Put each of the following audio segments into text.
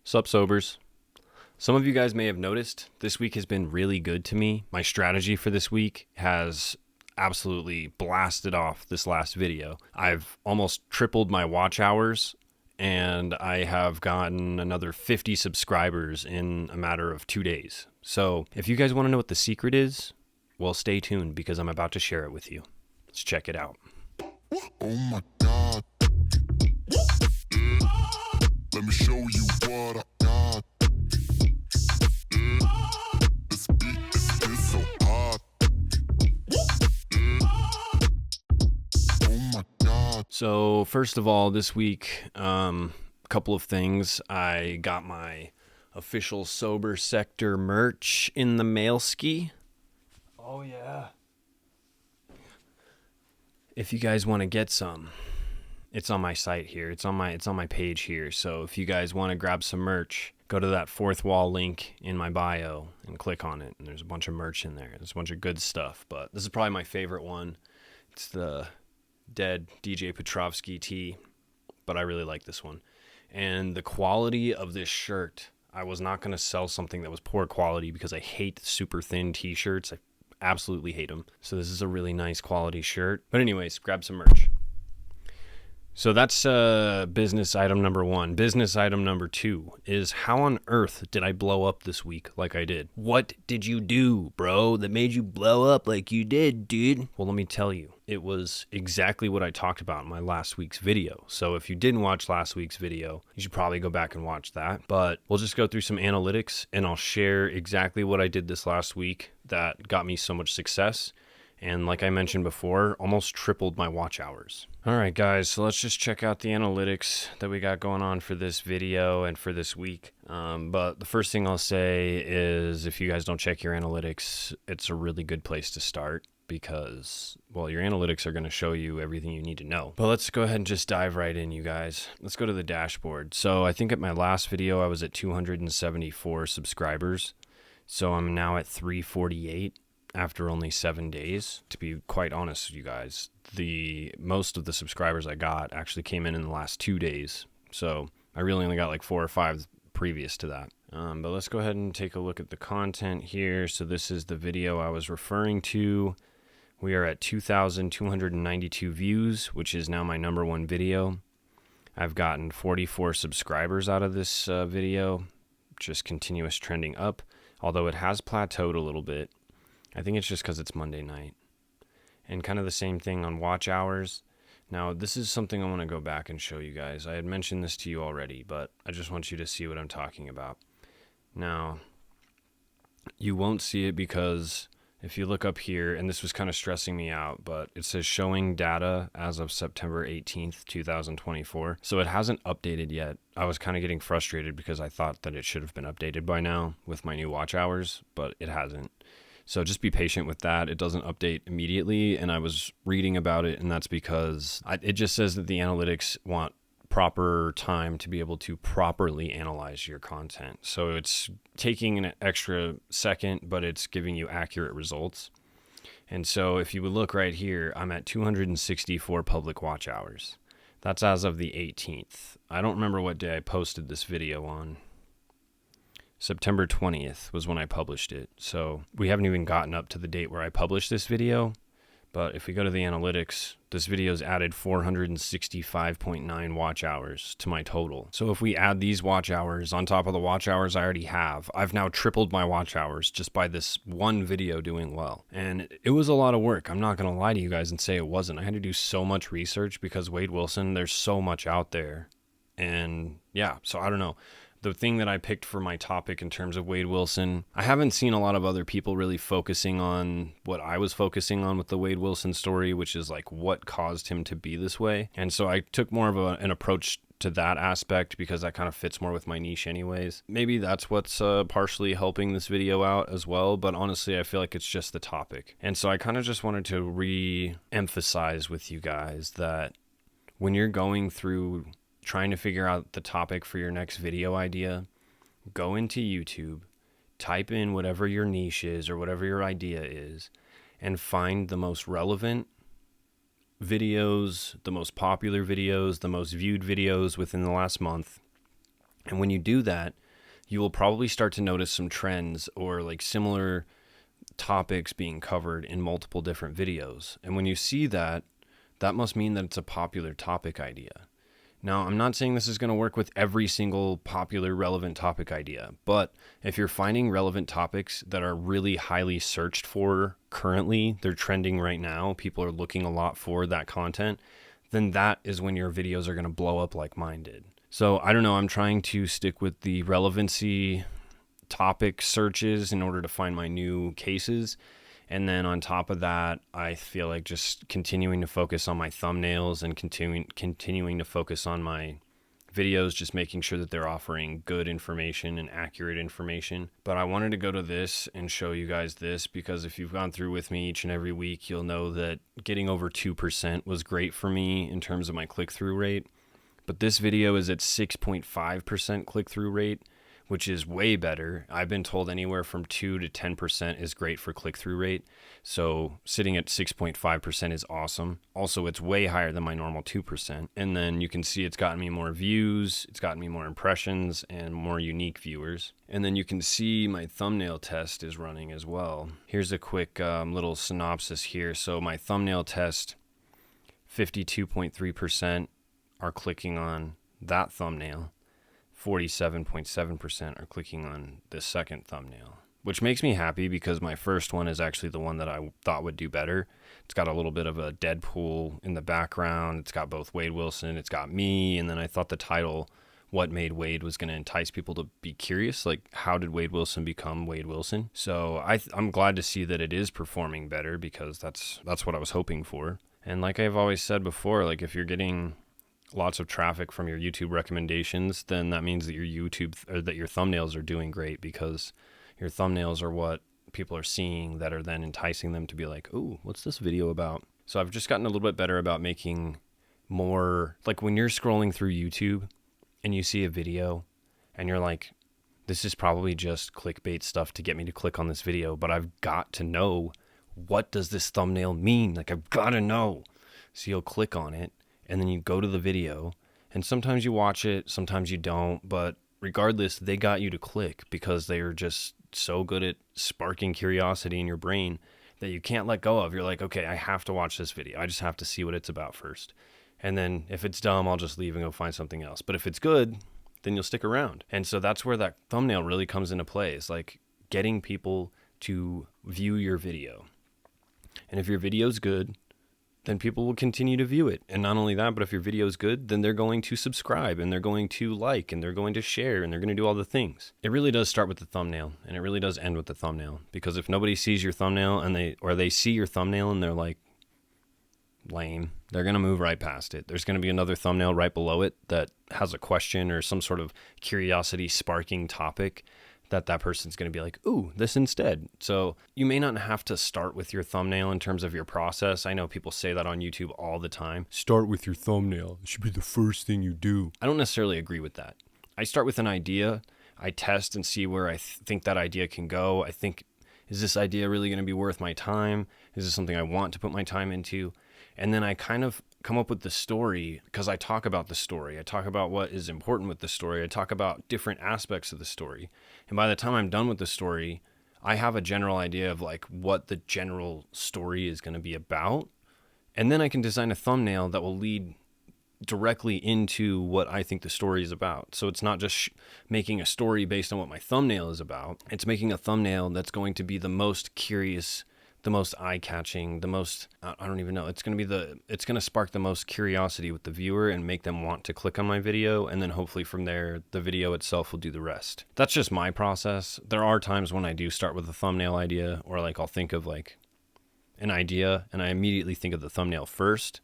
Sup, sobers? Some of you guys may have noticed this week has been really good to me. My strategy for this week has absolutely blasted off this last video. I've almost tripled my watch hours, and I have gotten another 50 subscribers in a matter of 2 days. So if you guys want to know what the secret is, well, stay tuned because I'm about to share it with you. Let's check it out. Oh my God. Let me show you what I got. This beat is so hot. Oh my God. So first of all, this week, a couple of things. I got my official Sober Sector merch in the mail ski. Oh yeah. If you guys want to get some, it's on my site here. It's on my page here. So if you guys want to grab some merch, go to that fourth wall link in my bio and click on it. And there's a bunch of merch in there. There's a bunch of good stuff, but this is probably my favorite one. It's the Dead DJ Petrovsky tee, but I really like this one. And the quality of this shirt, I was not going to sell something that was poor quality because I hate super thin t-shirts. I absolutely hate them. So this is a really nice quality shirt. But anyways, grab some merch. So that's business item number one. Business item number two is, how on earth did I blow up this week like I did? What did you do, bro, that made you blow up like you did, dude? Well, let me tell you. It was exactly what I talked about in my last week's video. So if you didn't watch last week's video, you should probably go back and watch that. But we'll just go through some analytics and I'll share exactly what I did this last week that got me so much success. And like I mentioned before, almost tripled my watch hours. All right, guys, so let's just check out the analytics that we got going on for this video and for this week. But the first thing I'll say is, if you guys don't check your analytics, it's a really good place to start because, well, your analytics are going to show you everything you need to know. But let's go ahead and just dive right in, you guys. Let's go to the dashboard. So I think at my last video, I was at 274 subscribers. So I'm now at 348. After only 7 days. To be quite honest with you guys, the most of the subscribers I got actually came in the last 2 days. So I really only got like 4 or 5 previous to that. But let's go ahead and take a look at the content here. So this is the video I was referring to. We are at 2,292 views, which is now my number one video. I've gotten 44 subscribers out of this video, just continuous trending up, although it has plateaued a little bit. I think it's just because it's Monday night. And kind of the same thing on watch hours. Now, this is something I want to go back and show you guys. I had mentioned this to you already, but I just want you to see what I'm talking about. Now, you won't see it because if you look up here, and this was kind of stressing me out, but it says showing data as of September 18th, 2024. So it hasn't updated yet. I was kind of getting frustrated because I thought that it should have been updated by now with my new watch hours, but it hasn't. So just be patient with that. It doesn't update immediately, and I was reading about it, and that's because it just says that the analytics want proper time to be able to properly analyze your content. So it's taking an extra second, but it's giving you accurate results. And so if you would look right here, I'm at 264 public watch hours. That's as of the 18th. I don't remember what day I posted this video on. September 20th was when I published it. So we haven't even gotten up to the date where I published this video. But if we go to the analytics, this video's added 465.9 watch hours to my total. So if we add these watch hours on top of the watch hours I already have, I've now tripled my watch hours just by this one video doing well. And it was a lot of work. I'm not going to lie to you guys and say it wasn't. I had to do so much research because Wade Wilson, there's so much out there. And yeah, so I don't know. The thing that I picked for my topic in terms of Wade Wilson, I haven't seen a lot of other people really focusing on what I was focusing on with the Wade Wilson story, which is like what caused him to be this way. And so I took more of an approach to that aspect because that kind of fits more with my niche anyways. Maybe that's what's partially helping this video out as well, but honestly I feel like it's just the topic. And so I kind of just wanted to re-emphasize with you guys that when you're going through trying to figure out the topic for your next video idea, go into YouTube, type in whatever your niche is or whatever your idea is, and find the most relevant videos, the most popular videos, the most viewed videos within the last month, And when you do that, you will probably start to notice some trends or like similar topics being covered in multiple different videos. And when you see that, that must mean that it's a popular topic idea. Now, I'm not saying this is going to work with every single popular relevant topic idea, but if you're finding relevant topics that are really highly searched for currently, they're trending right now, people are looking a lot for that content, then that is when your videos are going to blow up like mine did. So I don't know, I'm trying to stick with the relevancy topic searches in order to find my new cases. And then on top of that, I feel like just continuing to focus on my thumbnails and continuing to focus on my videos, just making sure that they're offering good information and accurate information. But I wanted to go to this and show you guys this because if you've gone through with me each and every week, you'll know that getting over 2% was great for me in terms of my click-through rate. But this video is at 6.5% click-through rate, which is way better. I've been told anywhere from 2 to 10% is great for click-through rate. So sitting at 6.5% is awesome. Also, it's way higher than my normal 2%. And then you can see it's gotten me more views, it's gotten me more impressions and more unique viewers. And then you can see my thumbnail test is running as well. Here's a quick little synopsis here. So my thumbnail test, 52.3% are clicking on that thumbnail. 47.7% are clicking on this second thumbnail, which makes me happy because my first one is actually the one that I thought would do better. It's got a little bit of a Deadpool in the background. It's got both Wade Wilson, it's got me, and then I thought the title, What Made Wade, was going to entice people to be curious, like how did Wade Wilson become Wade Wilson? So I'm glad to see that it is performing better because that's what I was hoping for. And like I've always said before, like if you're getting lots of traffic from your YouTube recommendations, then that means that your thumbnails are doing great because your thumbnails are what people are seeing that are then enticing them to be like, "Ooh, what's this video about?" So I've just gotten a little bit better about making more, like when you're scrolling through YouTube and you see a video and you're like, this is probably just clickbait stuff to get me to click on this video, but I've got to know, what does this thumbnail mean? Like I've got to know. So you'll click on it and then you go to the video, and sometimes you watch it, sometimes you don't, but regardless, they got you to click because they are just so good at sparking curiosity in your brain that you can't let go of. You're like, okay, I have to watch this video. I just have to see what it's about first. And then if it's dumb, I'll just leave and go find something else. But if it's good, then you'll stick around. And so that's where that thumbnail really comes into play. It's like getting people to view your video. And if your video's good, then people will continue to view it. And not only that, but if your video is good, then they're going to subscribe and they're going to like and they're going to share and they're going to do all the things. It really does start with the thumbnail and it really does end with the thumbnail, because if nobody sees your thumbnail and they see your thumbnail and they're like, lame, they're going to move right past it. There's going to be another thumbnail right below it that has a question or some sort of curiosity sparking topic that person's going to be like, ooh, this instead. So you may not have to start with your thumbnail in terms of your process. I know people say that on YouTube all the time. Start with your thumbnail. It should be the first thing you do. I don't necessarily agree with that. I start with an idea. I test and see where I think that idea can go. I think, is this idea really going to be worth my time? Is this something I want to put my time into? And then I kind of come up with the story, because I talk about the story. I talk about what is important with the story. I talk about different aspects of the story. And by the time I'm done with the story, I have a general idea of like what the general story is going to be about. And then I can design a thumbnail that will lead directly into what I think the story is about. So it's not just making a story based on what my thumbnail is about. It's making a thumbnail that's going to be the most curious, the most eye-catching, the most, I don't even know, it's going to spark the most curiosity with the viewer and make them want to click on my video, and then hopefully from there the video itself will do the rest. That's just my process. There are times when I do start with a thumbnail idea, or like I'll think of like an idea and I immediately think of the thumbnail first.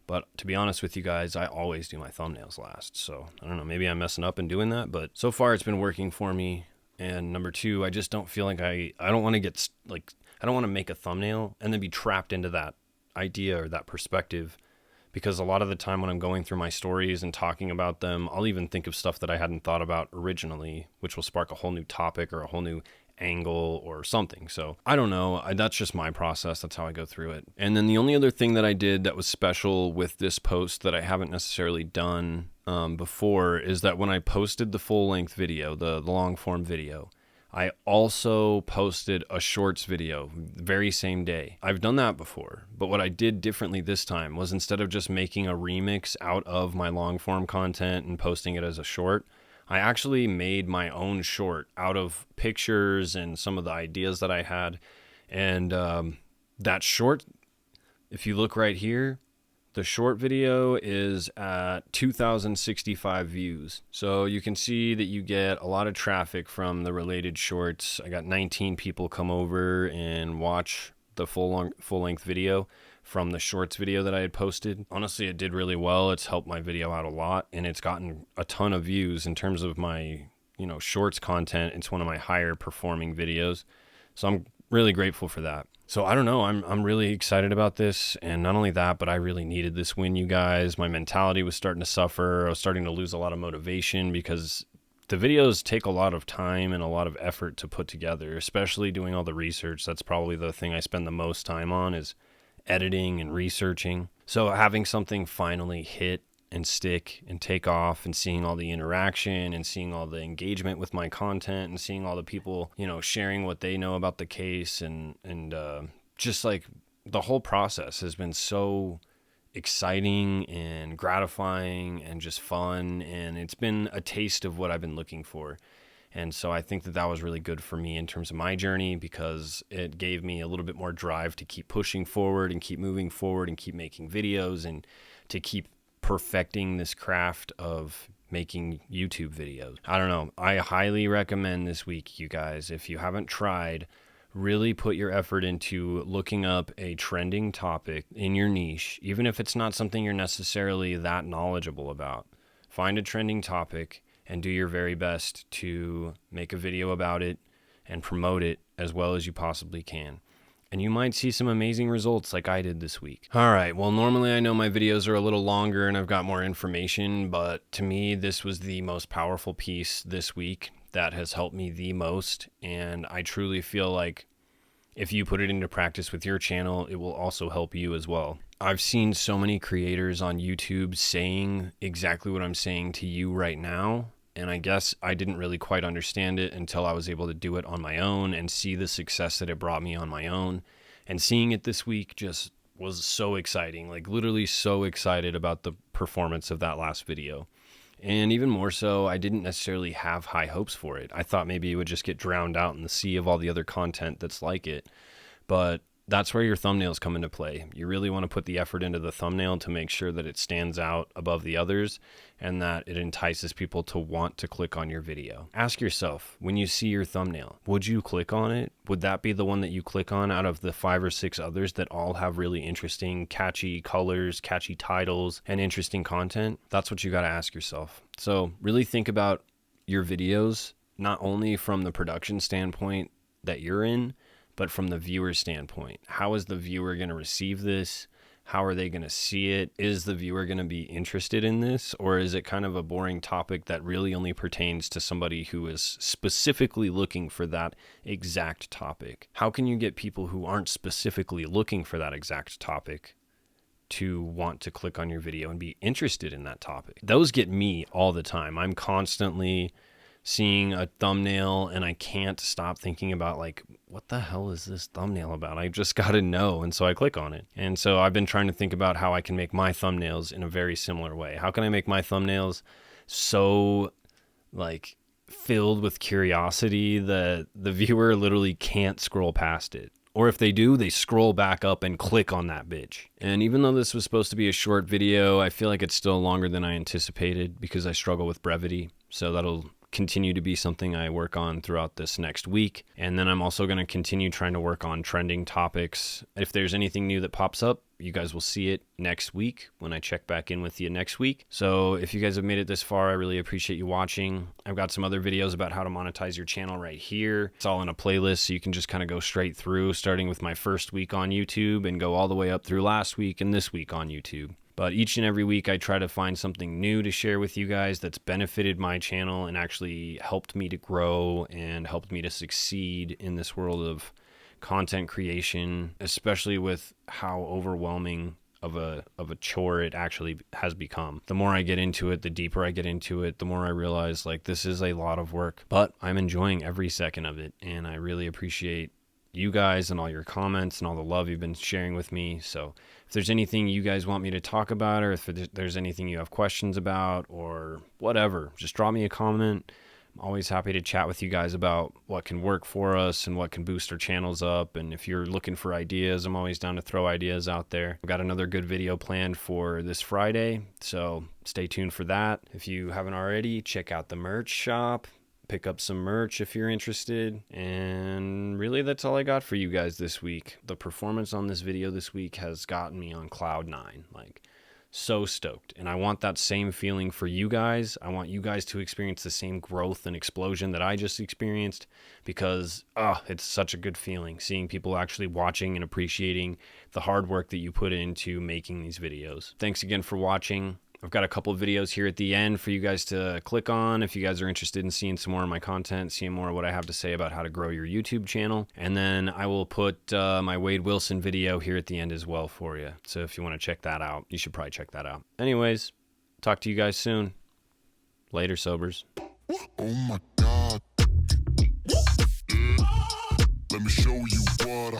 But to be honest with you guys, I always do my thumbnails last. So I don't know, maybe I'm messing up and doing that, but so far it's been working for me. And number two, I just don't feel like I don't want to get like, I don't want to make a thumbnail and then be trapped into that idea or that perspective, because a lot of the time when I'm going through my stories and talking about them, I'll even think of stuff that I hadn't thought about originally, which will spark a whole new topic or a whole new angle or something. So I don't know. That's just my process. That's how I go through it. And then the only other thing that I did that was special with this post that I haven't necessarily done before is that when I posted the full length video, the long form video, I also posted a shorts video very same day. I've done that before, but what I did differently this time was instead of just making a remix out of my long form content and posting it as a short, I actually made my own short out of pictures and some of the ideas that I had. And that short, if you look right here, the short video is at 2,065 views. So you can see that you get a lot of traffic from the related shorts. I got 19 people come over and watch the full length video from the shorts video that I had posted. Honestly, it did really well. It's helped my video out a lot, and it's gotten a ton of views in terms of my, shorts content. It's one of my higher performing videos. So I'm really grateful for that. So I don't know, I'm really excited about this, and not only that, but I really needed this win, you guys. My mentality was starting to suffer. I was starting to lose a lot of motivation because the videos take a lot of time and a lot of effort to put together, especially doing all the research. That's probably the thing I spend the most time on, is editing and researching. So having something finally hit and stick and take off, and seeing all the interaction and seeing all the engagement with my content and seeing all the people, sharing what they know about the case, and just like the whole process has been so exciting and gratifying and just fun, and it's been a taste of what I've been looking for. And so I think that that was really good for me in terms of my journey, because it gave me a little bit more drive to keep pushing forward and keep moving forward and keep making videos, and to keep perfecting this craft of making YouTube videos. I don't know. I highly recommend this week, you guys, if you haven't tried, really put your effort into looking up a trending topic in your niche, even if it's not something you're necessarily that knowledgeable about. Find a trending topic and do your very best to make a video about it and promote it as well as you possibly can. And you might see some amazing results like I did this week. All right, well, normally I know my videos are a little longer and I've got more information, but to me, this was the most powerful piece this week that has helped me the most. And I truly feel like if you put it into practice with your channel, it will also help you as well. I've seen so many creators on YouTube saying exactly what I'm saying to you right now. And I guess I didn't really quite understand it until I was able to do it on my own and see the success that it brought me on my own. And seeing it this week just was so exciting, like literally so excited about the performance of that last video. And even more so, I didn't necessarily have high hopes for it. I thought maybe it would just get drowned out in the sea of all the other content that's like it. But that's where your thumbnails come into play. You really want to put the effort into the thumbnail to make sure that it stands out above the others and that it entices people to want to click on your video. Ask yourself, when you see your thumbnail, would you click on it? Would that be the one that you click on out of the 5 or 6 others that all have really interesting, catchy colors, catchy titles, and interesting content? That's what you got to ask yourself. So really think about your videos, not only from the production standpoint that you're in, but from the viewer standpoint. How is the viewer going to receive this? How are they going to see it? Is the viewer going to be interested in this? Or is it kind of a boring topic that really only pertains to somebody who is specifically looking for that exact topic? How can you get people who aren't specifically looking for that exact topic to want to click on your video and be interested in that topic? Those get me all the time. I'm constantly seeing a thumbnail and I can't stop thinking about, like, what the hell is this thumbnail about? I just got to know. And so I click on it. And so I've been trying to think about how I can make my thumbnails in a very similar way. How can I make my thumbnails so like filled with curiosity that the viewer literally can't scroll past it? Or if they do, they scroll back up and click on that bitch. And even though this was supposed to be a short video, I feel like it's still longer than I anticipated because I struggle with brevity. So that'll continue to be something I work on throughout this next week. And then I'm also going to continue trying to work on trending topics. If there's anything new that pops up, you guys will see it next week when I check back in with you next week. So if you guys have made it this far, I really appreciate you watching. I've got some other videos about how to monetize your channel right here. It's all in a playlist, so you can just kind of go straight through, starting with my first week on YouTube and go all the way up through last week and this week on YouTube. But each and every week I try to find something new to share with you guys that's benefited my channel and actually helped me to grow and helped me to succeed in this world of content creation, especially with how overwhelming of a chore it actually has become. The more I get into it, the deeper I get into it, the more I realize like this is a lot of work, but I'm enjoying every second of it, and I really appreciate you guys and all your comments and all the love you've been sharing with me. So if there's anything you guys want me to talk about, or if there's anything you have questions about or whatever, just drop me a comment. I'm always happy to chat with you guys about what can work for us and what can boost our channels up. And if you're looking for ideas, I'm always down to throw ideas out there. I've got another good video planned for this Friday, so stay tuned for that. If you haven't already, check out the merch shop. Pick up some merch if you're interested. And really, that's all I got for you guys this week. The performance on this video this week has gotten me on cloud 9. Like, so stoked. And I want that same feeling for you guys. I want you guys to experience the same growth and explosion that I just experienced, because it's such a good feeling seeing people actually watching and appreciating the hard work that you put into making these videos. Thanks again for watching. I've got a couple of videos here at the end for you guys to click on if you guys are interested in seeing some more of my content, seeing more of what I have to say about how to grow your YouTube channel. And then I will put my Wade Wilson video here at the end as well for you. So if you want to check that out, you should probably check that out. Anyways, talk to you guys soon. Later, sobers. Oh my God. Let me show you what